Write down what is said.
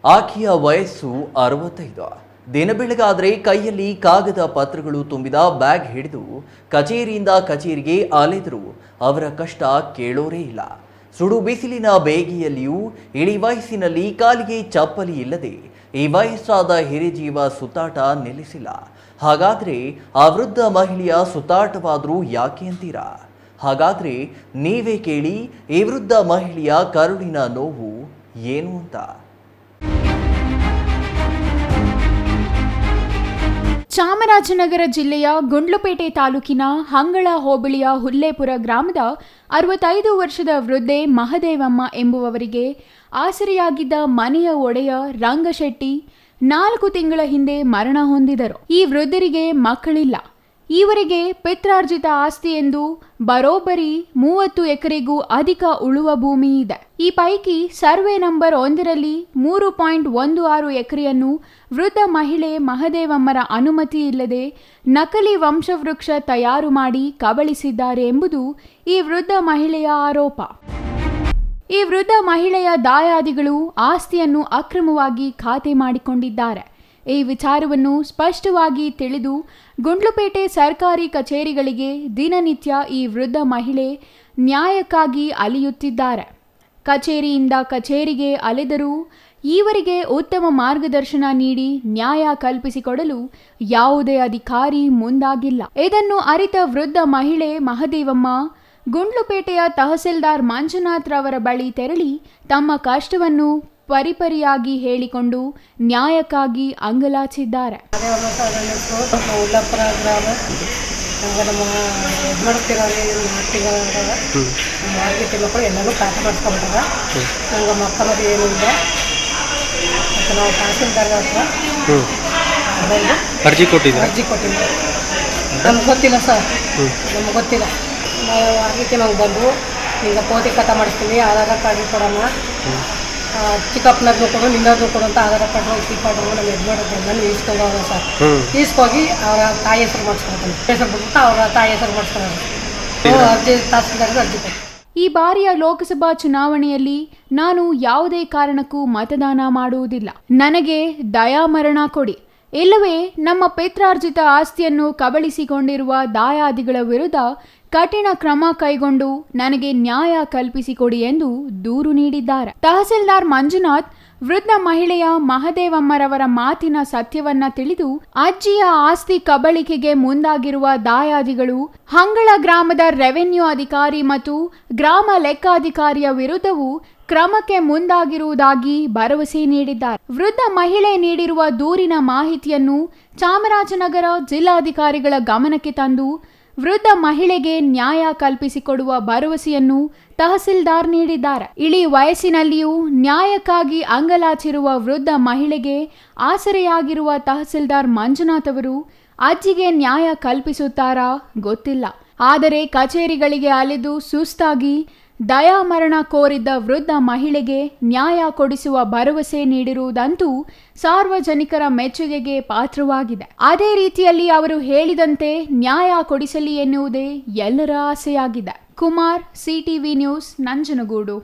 ಆಕೆಯ ವಯಸ್ಸು 65. ದಿನ ಬೆಳಗಾದರೆ ಕೈಯಲ್ಲಿ ಕಾಗದ ಪತ್ರಗಳು ತುಂಬಿದ ಬ್ಯಾಗ್ ಹಿಡಿದು ಕಚೇರಿಯಿಂದ ಕಚೇರಿಗೆ ಅಲೆದರೂ ಅವರ ಕಷ್ಟ ಕೇಳೋರೇ ಇಲ್ಲ. ಸುಡು ಬಿಸಿಲಿನ ಬೇಗೆಯಲ್ಲಿಯೂ ಇಳಿ ವಯಸ್ಸಿನಲ್ಲಿ ಕಾಲಿಗೆ ಚಪ್ಪಲಿ ಇಲ್ಲದೆ ಈ ವಯಸ್ಸಾದ ಹಿರಿಜೀವ ಸುತ್ತಾಟ ನಿಲ್ಲಿಸಿಲ್ಲ. ಹಾಗಾದರೆ ಆ ವೃದ್ಧ ಮಹಿಳೆಯ ಸುತ್ತಾಟವಾದರೂ ಯಾಕೆ ಅಂತೀರಾ? ಹಾಗಾದರೆ ನೀವೇ ಕೇಳಿ ಈ ವೃದ್ಧ ಮಹಿಳೆಯ ಕರುಳಿನ ನೋವು ಏನು ಅಂತ. ಚಾಮರಾಜನಗರ ಜಿಲ್ಲೆಯ ಗುಂಡ್ಲುಪೇಟೆ ತಾಲೂಕಿನ ಹಂಗಳ ಹೋಬಳಿಯ ಹುಲ್ಲೇಪುರ ಗ್ರಾಮದ 65 ವರ್ಷದ ವೃದ್ಧೆ ಮಹದೇವಮ್ಮ ಎಂಬುವವರಿಗೆ ಆಸರೆಯಾಗಿದ್ದ ಮನೆಯ ಒಡೆಯ ರಂಗಶೆಟ್ಟಿ 4 ತಿಂಗಳ ಹಿಂದೆ ಮರಣ ಹೊಂದಿದರು. ಈ ವೃದ್ಧರಿಗೆ ಮಕ್ಕಳಿಲ್ಲ. ಈವರೆಗೆ ಪಿತ್ರಾರ್ಜಿತ ಆಸ್ತಿ ಎಂದು ಬರೋಬ್ಬರಿ 30 ಎಕರೆಗೂ ಅಧಿಕ ಉಳುವ ಭೂಮಿ ಇದೆ. ಈ ಪೈಕಿ ಸರ್ವೆ ನಂಬರ್ 1ರಲ್ಲಿ 3.16 ಎಕರೆಯನ್ನು ವೃದ್ಧ ಮಹಿಳೆ ಮಹದೇವಮ್ಮರ ಅನುಮತಿ ಇಲ್ಲದೆ ನಕಲಿ ವಂಶವೃಕ್ಷ ತಯಾರು ಮಾಡಿ ಕಬಳಿಸಿದ್ದಾರೆ ಎಂಬುದು ಈ ವೃದ್ಧ ಮಹಿಳೆಯ ಆರೋಪ. ಈ ವೃದ್ಧ ಮಹಿಳೆಯ ದಾಯಾದಿಗಳು ಆಸ್ತಿಯನ್ನು ಅಕ್ರಮವಾಗಿ ಖಾತೆ ಮಾಡಿಕೊಂಡಿದ್ದಾರೆ. ಈ ವಿಚಾರವನ್ನು ಸ್ಪಷ್ಟವಾಗಿ ತಿಳಿದು ಗುಂಡ್ಲುಪೇಟೆ ಸರ್ಕಾರಿ ಕಚೇರಿಗಳಿಗೆ ದಿನನಿತ್ಯ ಈ ವೃದ್ಧ ಮಹಿಳೆ ನ್ಯಾಯಕ್ಕಾಗಿ ಅಲೆಯುತ್ತಿದ್ದಾರೆ. ಕಚೇರಿಯಿಂದ ಕಚೇರಿಗೆ ಅಲೆದರೂ ಈವರೆಗೆ ಉತ್ತಮ ಮಾರ್ಗದರ್ಶನ ನೀಡಿ ನ್ಯಾಯ ಕಲ್ಪಿಸಿಕೊಡಲು ಯಾವುದೇ ಅಧಿಕಾರಿ ಮುಂದಾಗಿಲ್ಲ. ಇದನ್ನು ಅರಿತ ವೃದ್ಧ ಮಹಿಳೆ ಮಹದೇವಮ್ಮ ಗುಂಡ್ಲುಪೇಟೆಯ ತಹಸೀಲ್ದಾರ್ ಮಂಜುನಾಥ್ ರವರ ಬಳಿ ತೆರಳಿ ತಮ್ಮ ಕಷ್ಟವನ್ನು ಪರಿಪರಿಯಾಗಿ ಹೇಳಿಕೊಂಡು ನ್ಯಾಯಕ್ಕಾಗಿ ಅಂಗಲಾಚಿದ್ದಾರೆ. ಉಳ್ಳಾಪುರ ಗ್ರಾಮ ನಮ್ಮ ಮಾರ್ಕೆಟ್ ಮಕ್ಕಳು ಎಲ್ಲರೂ ಖಾತೆ ಮಾಡಿಸ್ಕೊಂಡ್ಬಿಟ್ಟಾರ. ನಂಗೆ ಮಕ್ಕಳದು ಏನೂ ಇಲ್ಲ. ಮತ್ತು ನಾವು ತಹಸೀಲ್ದಾರ್ ಹತ್ರ ಅರ್ಜಿ ಕೊಟ್ಟಿದ್ವಿ. ನಮ್ಗೆ ಗೊತ್ತಿಲ್ಲ ಸರ್, ನಮ್ಗೆ ಗೊತ್ತಿಲ್ಲ. ನಾವು ಅದಕ್ಕೆ ನಾವು ಬಂದು ಈಗ ಪೋತಿ ಕಥೆ ಮಾಡಿಸ್ತೀವಿ, ಆಧಾರ ಕಾರ್ಡ್ ಕೊಡೋಣ, ಚಿಕ್ಕಪ್ಪನದ್ದು ಕೊಡು, ನಿನ್ನದು ಕೊಡು ಅಂತ ಆಧಾರ ಕಾರ್ಡ್ ಕಾರ್ಡು ನಮ್ಮ ಯಜಮಾನದೆಲ್ಲ ಈಸ್ಕೊಂಡೋಗ ಸರ್. ಈಸ್ಕೋಗಿ ಅವರ ತಾಯಿ ಹೆಸರು ಮಾಡಿಸ್ಕೊಳ್ತಾನೆ. ಹೆಸರು ಬಿಟ್ಬಿಟ್ಟು ಅವರ ತಾಯಿ ಹೆಸರು ಮಾಡಿಸ್ಕೊಳ್ಳೋದು. ಅರ್ಜಿ ತಹಸೀಲ್ದಾರ್ಗೆ ಅರ್ಜಿ ಕೊಟ್ಟು. ಈ ಬಾರಿಯ ಲೋಕಸಭಾ ಚುನಾವಣೆಯಲ್ಲಿ ನಾನು ಯಾವುದೇ ಕಾರಣಕ್ಕೂ ಮತದಾನ ಮಾಡುವುದಿಲ್ಲ. ನನಗೆ ದಯಾಮರಣ ಕೊಡಿ, ಇಲ್ಲವೇ ನಮ್ಮ ಪಿತ್ರಾರ್ಜಿತ ಆಸ್ತಿಯನ್ನು ಕಬಳಿಸಿಕೊಂಡಿರುವ ದಾಯಾದಿಗಳ ವಿರುದ್ಧ ಕಠಿಣ ಕ್ರಮ ಕೈಗೊಂಡು ನನಗೆ ನ್ಯಾಯ ಕಲ್ಪಿಸಿಕೊಡಿ ಎಂದು ದೂರು ನೀಡಿದ್ದಾರೆ. ತಹಸೀಲ್ದಾರ್ ಮಂಜುನಾಥ್ ವೃದ್ಧ ಮಹಿಳೆಯ ಮಹದೇವಮ್ಮರವರ ಮಾತಿನ ಸತ್ಯವನ್ನ ತಿಳಿದು ಅಜ್ಜಿಯ ಆಸ್ತಿ ಕಬಳಿಕೆಗೆ ಮುಂದಾಗಿರುವ ದಾಯಾದಿಗಳು ಹಂಗಳ ಗ್ರಾಮದ ರೆವೆನ್ಯೂ ಅಧಿಕಾರಿ ಮತ್ತು ಗ್ರಾಮ ಲೆಕ್ಕಾಧಿಕಾರಿಯ ವಿರುದ್ಧವೂ ಕ್ರಮಕ್ಕೆ ಮುಂದಾಗಿರುವುದಾಗಿ ಭರವಸೆ ನೀಡಿದ್ದಾರೆ. ವೃದ್ಧ ಮಹಿಳೆ ನೀಡಿರುವ ದೂರಿನ ಮಾಹಿತಿಯನ್ನು ಚಾಮರಾಜನಗರ ಜಿಲ್ಲಾಧಿಕಾರಿಗಳ ಗಮನಕ್ಕೆ ತಂದು ವೃದ್ಧ ಮಹಿಳೆಗೆ ನ್ಯಾಯ ಕಲ್ಪಿಸಿಕೊಡುವ ಭರವಸೆಯನ್ನು ತಹಸೀಲ್ದಾರ್ ನೀಡಿದ್ದಾರೆ. ಇಳಿ ವಯಸ್ಸಿನಲ್ಲಿಯೂ ನ್ಯಾಯಕ್ಕಾಗಿ ಅಂಗಲಾಚಿರುವ ವೃದ್ಧ ಮಹಿಳೆಗೆ ಆಸರೆಯಾಗಿರುವ ತಹಸೀಲ್ದಾರ್ ಮಂಜುನಾಥ್ ಅವರು ಅಜ್ಜಿಗೆ ನ್ಯಾಯ ಕಲ್ಪಿಸುತ್ತಾರಾ ಗೊತ್ತಿಲ್ಲ. ಆದರೆ ಕಚೇರಿಗಳಿಗೆ ಅಲೆದು ಸುಸ್ತಾಗಿ ದಯಾಮರಣ ಕೋರಿದ್ದ ವೃದ್ಧ ಮಹಿಳೆಗೆ ನ್ಯಾಯ ಕೊಡಿಸುವ ಭರವಸೆ ನೀಡಿರುವುದಂತೂ ಸಾರ್ವಜನಿಕರ ಮೆಚ್ಚುಗೆಗೆ ಪಾತ್ರವಾಗಿದೆ. ಅದೇ ರೀತಿಯಲ್ಲಿ ಅವರು ಹೇಳಿದಂತೆ ನ್ಯಾಯ ಕೊಡಿಸಲಿ ಎನ್ನುವುದೇ ಎಲ್ಲರ ಆಸೆಯಾಗಿದೆ. Kumar, CTV news, Nanjangud.